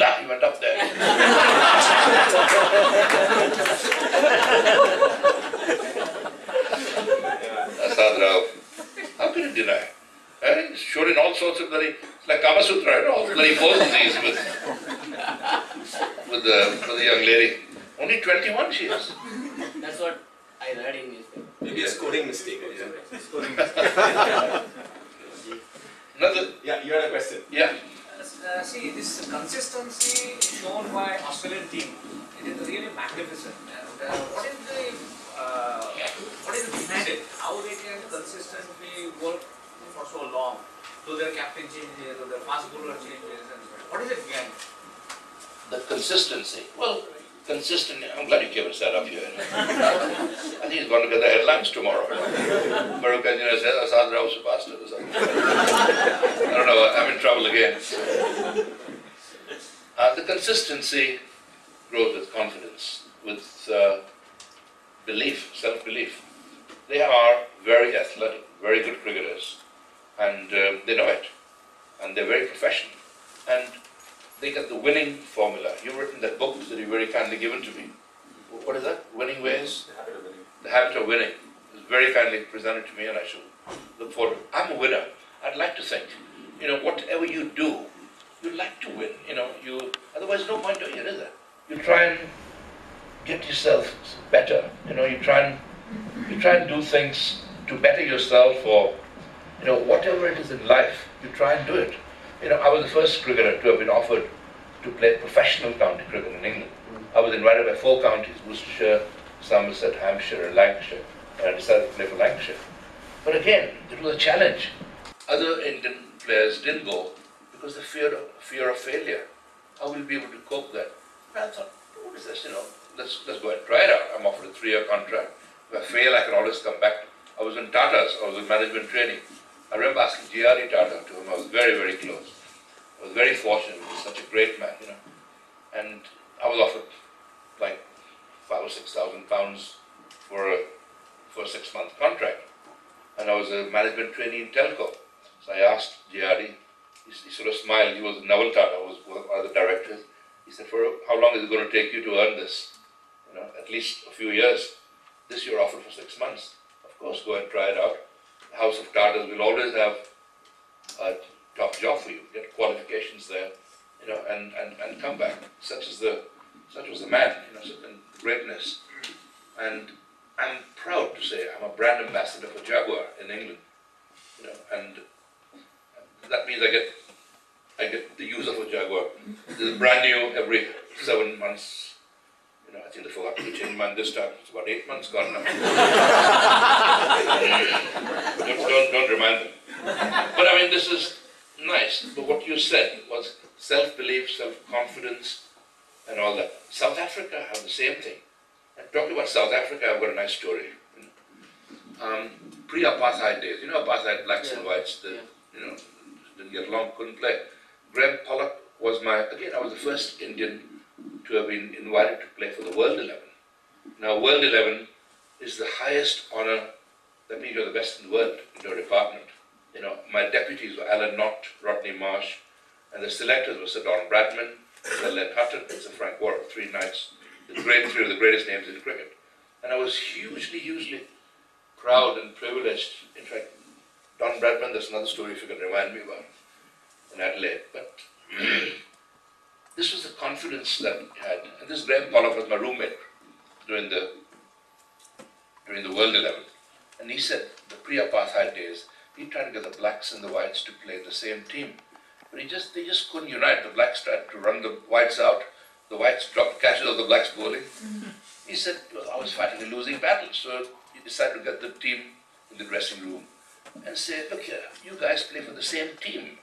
he went up there. Asad Rao, how can you deny? He's shown in all sorts of bloody, like Kama Sutra, all bloody poses he's with the young lady. Only 21 she is. That's what I read in newspaper. Maybe a coding mistake. Yeah, you had a question. Yeah. See, this consistency shown by Australian team, it is really magnificent. And what is the behind it? How they can consistently work for so long? Do their captain changes, do their fast bowler changes, and what is it behind? The consistency. Well, consistent. I'm glad you came and sat up here. I think he's going to get the headlines tomorrow. Mss Engineer says Asad Rao superstar or something. I don't know. I'm in trouble again. The consistency grows with confidence, with belief, self-belief. They are very athletic, very good cricketers, and they know it, and they're very professional, and they get the winning formula. You've written that book that you very kindly given to me. What is that? Winning Ways? The habit of winning. The Habit of Winning. It was very kindly presented to me, and I shall look forward to it. I'm a winner. I'd like to think, whatever you do, you like to win. Otherwise no point doing it, is there? You try and get yourself better. You try and do things to better yourself, or whatever it is in life, you try and do it. I was the first cricketer to have been offered to play professional county cricket in England. I was invited by 4 counties, Worcestershire, Somerset, Hampshire and Lancashire, and I decided to play for Lancashire. But again, it was a challenge. Other Indian players didn't go because the fear of failure. How will we be able to cope with that? And I thought, what is this, let's go and try it out. I'm offered a 3-year contract. If I fail, I can always come back. I was in Tata's, I was in management training. I remember asking G.R.E. Tata, to whom I was very, very close. I was very fortunate, he was such a great man, And I was offered like £5,000 or £6,000 for a 6-month contract. And I was a management trainee in Telco. So I asked G.R.E., he sort of smiled. He was Naval Tata, was one of the directors. He said, how long is it going to take you to earn this? At least a few years. This you're offered for 6 months. Of course, go and try it out. The House of Tatas will always have a top job for you. Get qualifications there, and come back. Such was the man, such greatness. And I'm proud to say I'm a brand ambassador for Jaguar in England. And that means I get the use of a Jaguar. It's brand new every 7 months. I think they forgot to change mine this time. It's about 8 months gone now. don't remind them. But I mean, this is nice. But what you said was self-belief, self-confidence, and all that. South Africa have the same thing. And talking about South Africa, I've got a nice story. Pre-apartheid days, apartheid, blacks and whites, didn't get along, couldn't play. Graham Pollock was I was the first Indian to have been invited to play for the World 11. Now, World 11 is the highest honor. That means you're the best in the world in your department. My deputies were Alan Knott, Rodney Marsh, and the selectors were Sir Don Bradman, Sir Len Hutton, and Sir Frank Warren, 3 knights, three of the greatest names in cricket. And I was hugely proud and privileged. In fact, Don Bradman, there's another story if you can remind me about, in Adelaide. But this was the confidence that we had. And this Graham Pollock was my roommate during the World 11. And he said the pre-apartheid days, he tried to get the blacks and the whites to play the same team. But they just couldn't unite. The blacks tried to run the whites out. The whites dropped catches of the blacks bowling. He said, I was fighting a losing battle. So he decided to get the team in the dressing room and say, look here, you guys play for the same team.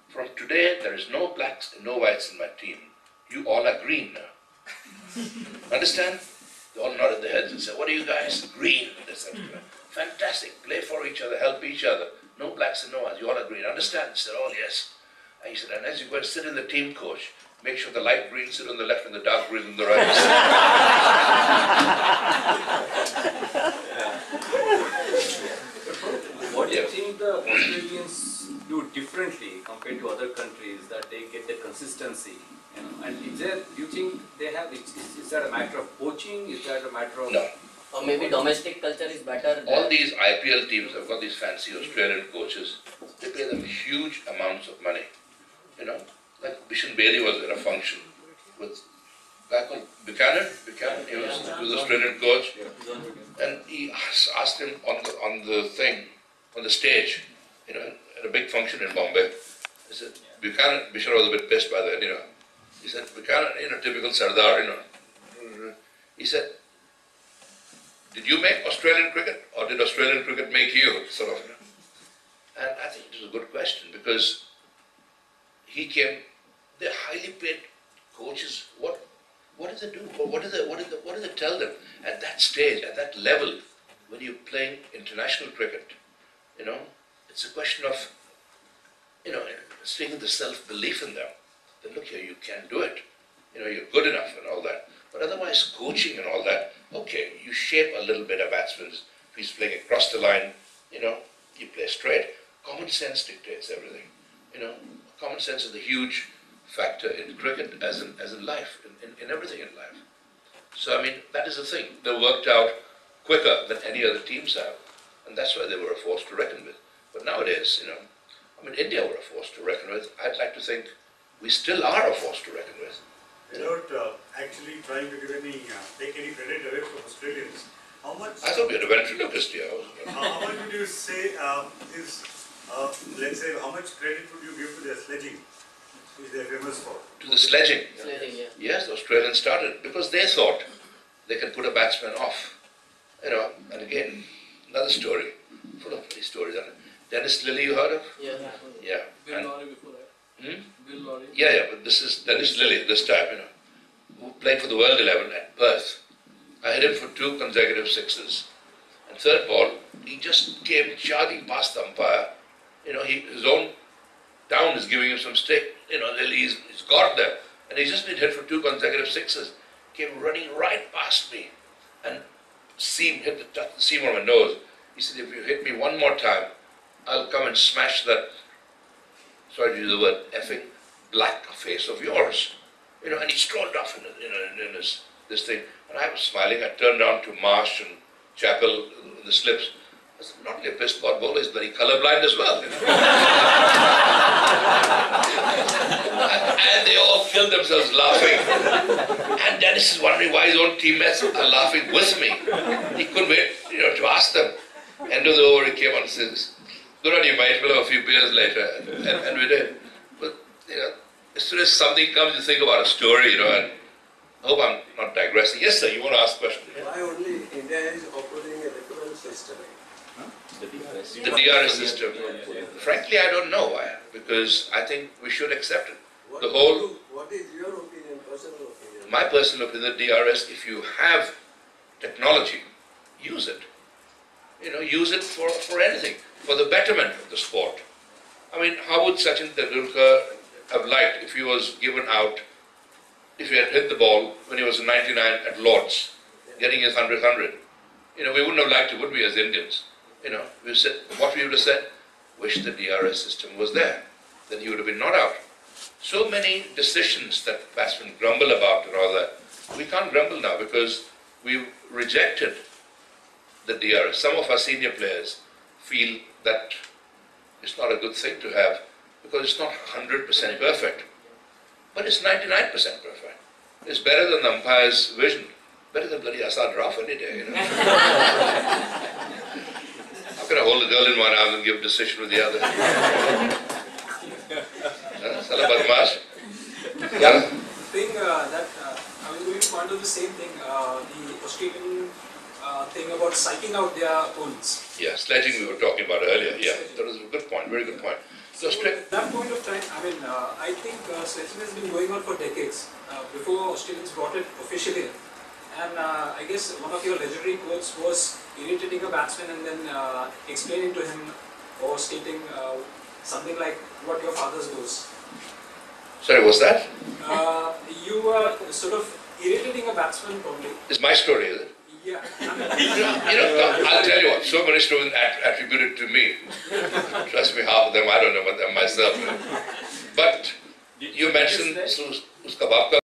From today, there is no blacks and no whites in my team. You all are green now. Understand? They all nodded their heads and said, what are you guys? Green. They said, fantastic. Play for each other, help each other. No blacks and no whites. You all are green. Understand? He said, oh yes. And he said, and as you go and sit in the team coach, make sure the light green sit on the left and the dark green on the right. What do you think the Australians do differently compared to other countries, that they get the consistency, and Do you think they have, is that a matter of coaching? Is that a matter of... No. Or maybe domestic culture is better. All these IPL teams have got these fancy Australian coaches. They pay them huge amounts of money. You know, like Bishan Bailey was in a function with a guy called Buchanan, he was Australian coach, and he asked him on the stage, you know, at a big function in Bombay. He said, Bishan was a bit pissed by then, you know. He said, Buchanan, you know, typical Sardar, you know. He said, did you make Australian cricket, or did Australian cricket make you, sort of, you know? And I think it was a good question, because he came, they're highly paid coaches. What do they do? What do they tell them at that stage, at that level, when you're playing international cricket? You know, it's a question of, you know, sticking the self-belief in them. That look here, you can do it. You know, you're good enough and all that. But otherwise, coaching and all that, okay, you shape a little bit of batsman. If he's playing across the line, you know, you play straight. Common sense dictates everything. You know, common sense is a huge factor in cricket as in life, in everything in life. So, I mean, that is the thing. They worked out quicker than any other teams have. And that's why they were a force to reckon with. But nowadays, you know, I mean, India were a force to reckon with. I'd like to think we still are a force to reckon with. Without actually trying to take any credit away from Australians, how much? I thought we had a ventriloquist here. How much would you say let's say, how much credit would you give to their sledging, which they're famous for? To the sledging. Sledging, yeah. Yes, the Australians started because they thought they can put a batsman off. You know, and again, another story, full of funny stories. Dennis Lilly, you heard of? Yeah. Yeah. Bill Lorry before that. Bill Lorry. Yeah, but this is Dennis Lilly this time, you know, who played for the World 11 at Perth. I hit him for 2 consecutive sixes. And third ball, he just came charging past the umpire. You know, his own down is giving him some stick. You know, Lilly's got there. And he's just been hit for 2 consecutive sixes. Came running right past me and hit the seam on my nose. He said, if you hit me one more time, I'll come and smash that, sorry to use the word, effing black face of yours. You know, and he strolled off in this thing. And I was smiling. I turned down to Marsh and Chappell, the slips. I said, not only a pissed pot bowler, he's very colourblind as well. You know? And they all killed themselves laughing. And Dennis is wondering why his own teammates are laughing with me. He couldn't wait, you know, to ask them. End of the over, he came on and says, good on you, mate, we'll have a few beers later. And we did. But, you know, as soon as something comes, you think about a story, you know, and I hope I'm not digressing. Yes, sir, you want to ask a question? Why only India is opposing a different system? The DRS. The DRS system. Frankly, I don't know why. Because I think we should accept it. What is your opinion, personal opinion? My personal opinion, the DRS, if you have technology, use it. You know, use it for anything, for the betterment of the sport. I mean, how would Sachin Tendulkar have liked if he was given out, if he had hit the ball when he was 99 at Lord's, getting his 100-100? You know, we wouldn't have liked it, would we, as Indians? You know, we said, what we would have said, wish the DRS system was there. Then he would have been not out. So many decisions that batsmen grumble about and all that, we can't grumble now because we've rejected the DRS. Some of our senior players feel that it's not a good thing to have because it's not 100% perfect. But it's 99% perfect. It's better than the umpire's vision. Better than bloody Asad Raf any day, you know. How can I hold a girl in one arm and give a decision with the other? Salah Badmash. Yeah. Thing that I was going to point to the same thing, the Australian thing about psyching out their opponents. Yeah, sledging we were talking about earlier. Yeah, that was a good point, very good point. So at that point of time, I mean, I think sledging has been going on for decades before Australians brought it officially. And I guess one of your legendary quotes was irritating a batsman and then explaining to him or stating something like what your father's goes. Sorry, what's that? You were sort of irritating a batsman probably. It's my story, is it? Yeah. You know, I'll tell you what, so many stories attributed to me. Trust me, half of them I don't know about them myself. But you mentioned uska baap ka